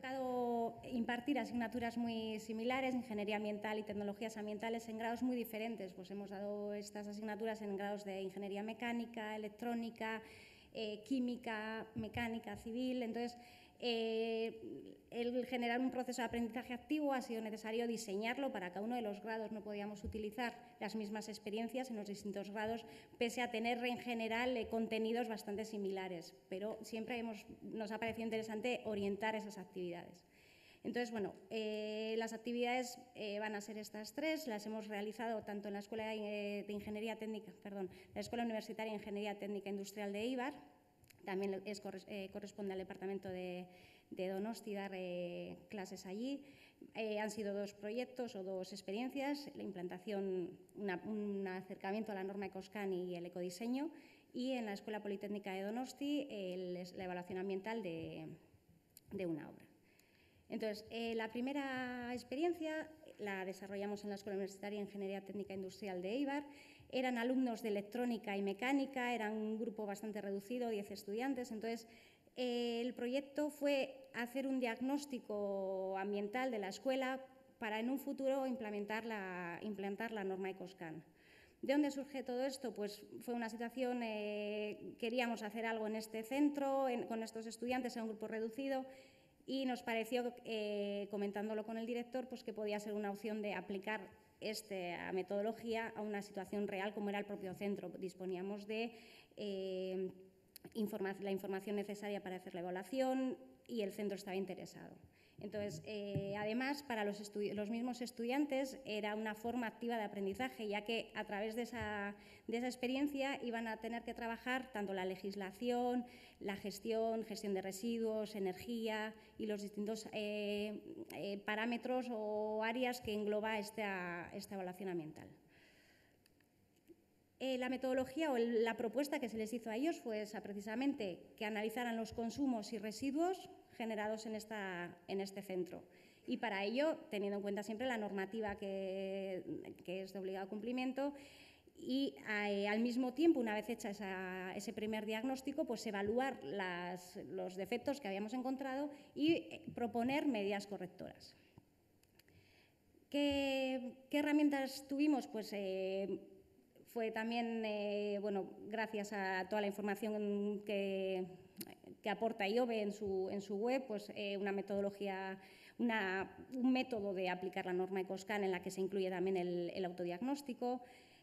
tocado impartir asignaturas muy similares, ingeniería ambiental y tecnologías ambientales, en grados muy diferentes. Pues hemos dado estas asignaturas en grados de ingeniería mecánica, electrónica, química, mecánica, civil. Entonces, el generar un proceso de aprendizaje activo ha sido necesario diseñarlo para cada uno de los grados. No podíamos utilizar las mismas experiencias en los distintos grados, pese a tener en general contenidos bastante similares, pero siempre nos ha parecido interesante orientar esas actividades. Entonces, bueno, las actividades van a ser estas tres. Las hemos realizado tanto en la Escuela de Ingeniería Técnica, la Escuela Universitaria de Ingeniería Técnica Industrial de Eibar. También corresponde al departamento de Donosti dar clases allí. Han sido 2 proyectos o 2 experiencias: la implantación, un acercamiento a la norma Ecoscan y el ecodiseño, y en la Escuela Politécnica de Donosti la evaluación ambiental de una obra. Entonces, la primera experiencia la desarrollamos en la Escuela Universitaria de Ingeniería Técnica Industrial de Eibar. Eran alumnos de electrónica y mecánica, eran un grupo bastante reducido, 10 estudiantes. Entonces, el proyecto fue hacer un diagnóstico ambiental de la escuela para en un futuro implantar la norma Ecoscan. ¿De dónde surge todo esto? Pues fue una situación, queríamos hacer algo en este centro, con estos estudiantes, era un grupo reducido, y nos pareció, comentándolo con el director, pues que podía ser una opción de aplicar esta metodología a una situación real como era el propio centro. Disponíamos de la información necesaria para hacer la evaluación y el centro estaba interesado. Entonces, además, para los mismos estudiantes era una forma activa de aprendizaje, ya que a través de esa experiencia iban a tener que trabajar tanto la legislación, la gestión de residuos, energía y los distintos parámetros o áreas que engloba esta evaluación ambiental. La metodología o la propuesta que se les hizo a ellos fue esa, precisamente, que analizaran los consumos y residuos generados en este centro. Y para ello, teniendo en cuenta siempre la normativa que es de obligado cumplimiento, y al mismo tiempo, una vez hecha ese primer diagnóstico, pues evaluar los defectos que habíamos encontrado y proponer medidas correctoras. ¿Qué herramientas tuvimos? Pues fue también, gracias a toda la información que aporta IOBE en su web, pues una metodología, un método de aplicar la norma Ecoscan en la que se incluye también el autodiagnóstico,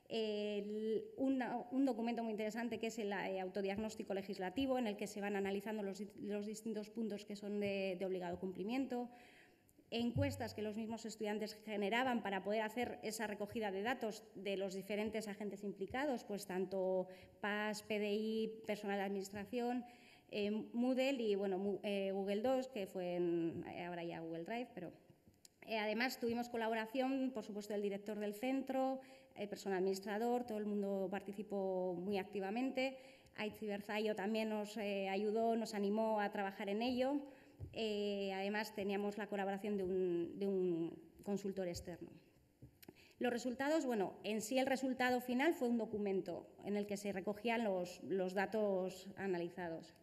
un documento muy interesante que es el autodiagnóstico legislativo, en el que se van analizando los distintos puntos que son de obligado cumplimiento, encuestas que los mismos estudiantes generaban para poder hacer esa recogida de datos de los diferentes agentes implicados, pues tanto PAS, PDI, personal de administración, Moodle y Google Docs, que fue ahora ya Google Drive, pero además tuvimos colaboración, por supuesto, del director del centro, el personal administrador, todo el mundo participó muy activamente. Aitzi Berzaio también nos ayudó, nos animó a trabajar en ello. Además, teníamos la colaboración de un consultor externo. Los resultados, en sí el resultado final fue un documento en el que se recogían los datos analizados.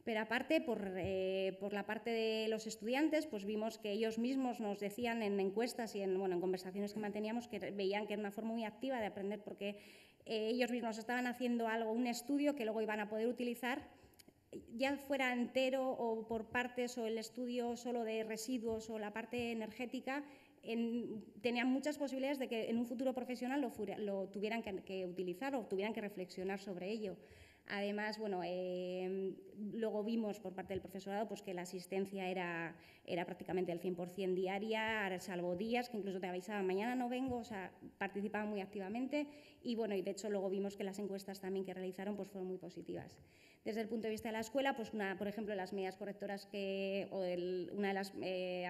Pero aparte, por la parte de los estudiantes, pues vimos que ellos mismos nos decían en encuestas y en conversaciones que manteníamos que veían que era una forma muy activa de aprender, porque ellos mismos estaban haciendo un estudio que luego iban a poder utilizar, ya fuera entero o por partes, o el estudio solo de residuos o la parte energética, tenían muchas posibilidades de que en un futuro profesional lo tuvieran que utilizar o tuvieran que reflexionar sobre ello. Además, luego vimos por parte del profesorado pues que la asistencia era prácticamente el 100% diaria, salvo días que incluso te avisaban, mañana no vengo, o sea, participaban muy activamente y de hecho luego vimos que las encuestas también que realizaron pues fueron muy positivas. Desde el punto de vista de la escuela, pues por ejemplo, las medidas correctoras una de las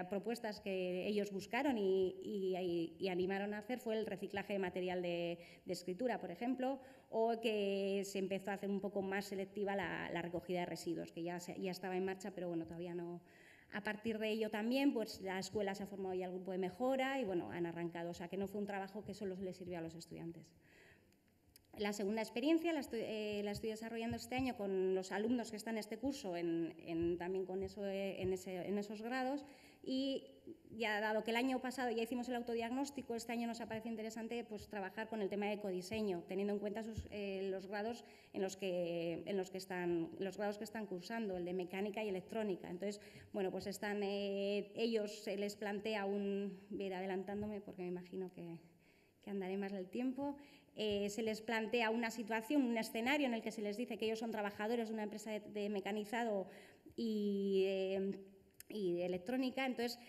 propuestas que ellos buscaron y animaron a hacer fue el reciclaje de material de escritura, por ejemplo, o que se empezó a hacer un poco más selectiva la recogida de residuos, que ya estaba en marcha, pero todavía no. A partir de ello también, pues la escuela se ha formado ya el grupo de mejora y han arrancado, o sea que no fue un trabajo que solo les sirvió a los estudiantes. La segunda experiencia la estoy desarrollando este año con los alumnos que están en este curso, también con en esos grados. Y ya dado que el año pasado ya hicimos el autodiagnóstico, este año nos ha parecido interesante pues, trabajar con el tema de ecodiseño, teniendo en cuenta los grados los grados que están cursando, el de mecánica y electrónica. Entonces, bueno, pues ellos se les plantea voy a ir adelantándome porque me imagino que andaré más del tiempo. Se les plantea una situación, un escenario en el que se les dice que ellos son trabajadores de una empresa de mecanizado y de electrónica, entonces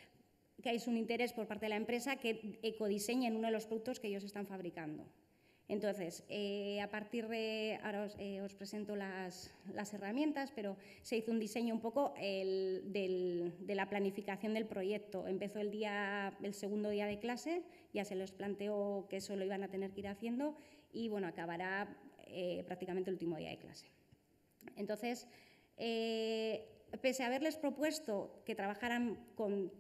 que hay un interés por parte de la empresa que ecodiseñen uno de los productos que ellos están fabricando. Entonces, a partir de, ahora os presento las herramientas, pero se hizo un diseño un poco de la planificación del proyecto. Empezó el segundo día de clase, ya se les planteó que eso lo iban a tener que ir haciendo y, bueno, acabará prácticamente el último día de clase. Entonces, pese a haberles propuesto que trabajaran con,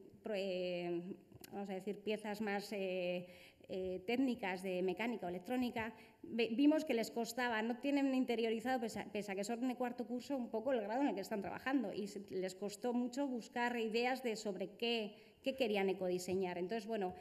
vamos a decir, piezas más técnicas de mecánica o electrónica, vimos que les costaba, no tienen interiorizado, pese a que son de cuarto curso, un poco el grado en el que están trabajando y les costó mucho buscar ideas sobre qué querían ecodiseñar. Entonces, bueno,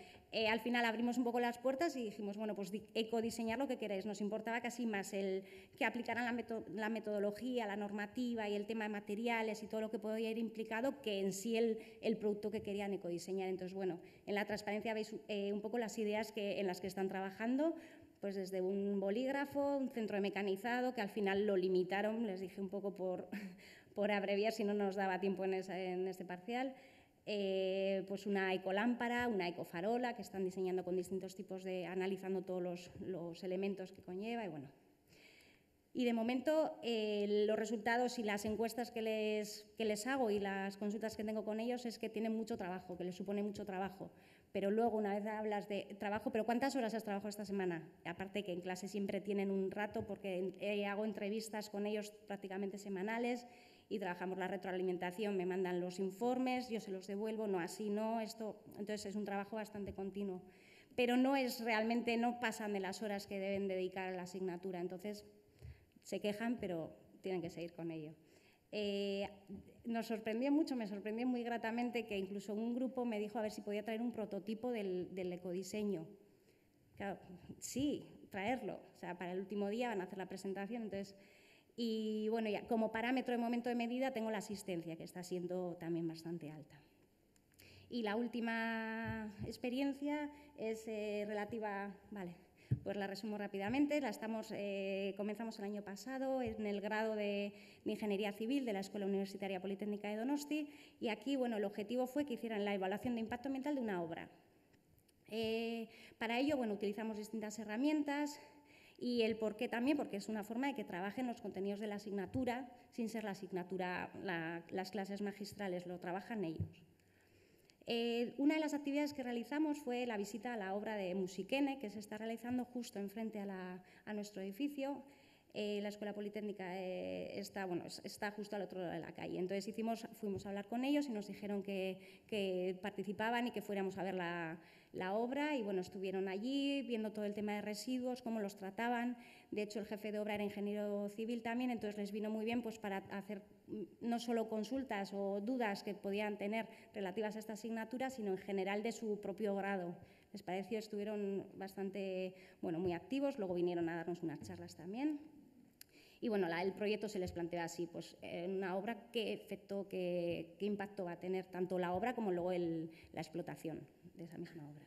al final abrimos un poco las puertas y dijimos, bueno, pues ecodiseñar lo que queréis. Nos importaba casi más que aplicaran la metodología, la normativa y el tema de materiales y todo lo que podía ir implicado que en sí el producto que querían ecodiseñar. Entonces, bueno, en la transparencia veis un poco las ideas en las que están trabajando, pues desde un bolígrafo, un centro de mecanizado, que al final lo limitaron, les dije un poco por abreviar si no nos daba tiempo en este parcial. Pues una ecolámpara, una ecofarola, que están diseñando con distintos tipos analizando todos los elementos que conlleva y bueno. Y de momento los resultados y las encuestas que les hago y las consultas que tengo con ellos es que tienen mucho trabajo, que les supone mucho trabajo. Pero luego, una vez hablas de trabajo, ¿pero cuántas horas has trabajado esta semana? Aparte que en clase siempre tienen un rato porque hago entrevistas con ellos prácticamente semanales y trabajamos la retroalimentación, me mandan los informes, yo se los devuelvo, no, así no, esto. Entonces es un trabajo bastante continuo. Pero no pasan de las horas que deben dedicar a la asignatura, entonces se quejan, pero tienen que seguir con ello. Me sorprendió muy gratamente que incluso un grupo me dijo a ver si podía traer un prototipo del ecodiseño. Claro, sí, traerlo. O sea, para el último día van a hacer la presentación, entonces. Y bueno, ya como parámetro de momento de medida tengo la asistencia, que está siendo también bastante alta. Y la última experiencia es relativa, vale, pues la resumo rápidamente. Comenzamos el año pasado en el grado de Ingeniería Civil de la Escuela Universitaria Politécnica de Donosti y aquí, bueno, el objetivo fue que hicieran la evaluación de impacto ambiental de una obra. Para ello, bueno, utilizamos distintas herramientas. Y el por qué también, porque es una forma de que trabajen los contenidos de la asignatura, sin ser la asignatura, las clases magistrales, lo trabajan ellos. Una de las actividades que realizamos fue la visita a la obra de Musikene, que se está realizando justo enfrente a nuestro edificio. La Escuela Politécnica está justo al otro lado de la calle. Entonces fuimos a hablar con ellos y nos dijeron que participaban y que fuéramos a ver la obra y bueno, estuvieron allí viendo todo el tema de residuos, cómo los trataban. De hecho, el jefe de obra era ingeniero civil también, entonces les vino muy bien pues, para hacer no solo consultas o dudas que podían tener relativas a esta asignatura, sino en general de su propio grado. Les pareció, estuvieron bastante, bueno, muy activos, luego vinieron a darnos unas charlas también. Y bueno, el proyecto se les plantea así, pues una obra, qué impacto va a tener tanto la obra como luego la explotación de esa misma obra.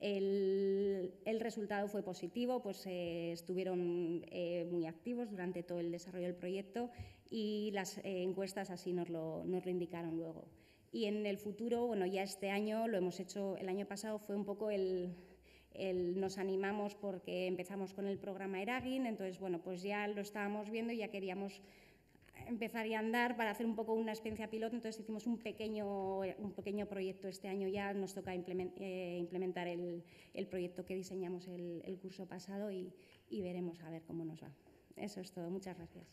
El resultado fue positivo, pues estuvieron muy activos durante todo el desarrollo del proyecto y las encuestas así nos lo indicaron luego. Y en el futuro, bueno, ya este año lo hemos hecho, el año pasado fue un poco nos animamos porque empezamos con el programa Eragin, entonces, bueno, pues ya lo estábamos viendo y ya queríamos empezar y andar para hacer un poco una experiencia piloto, entonces hicimos un pequeño proyecto este año, ya nos toca implementar el proyecto que diseñamos el curso pasado y veremos a ver cómo nos va. Eso es todo, muchas gracias.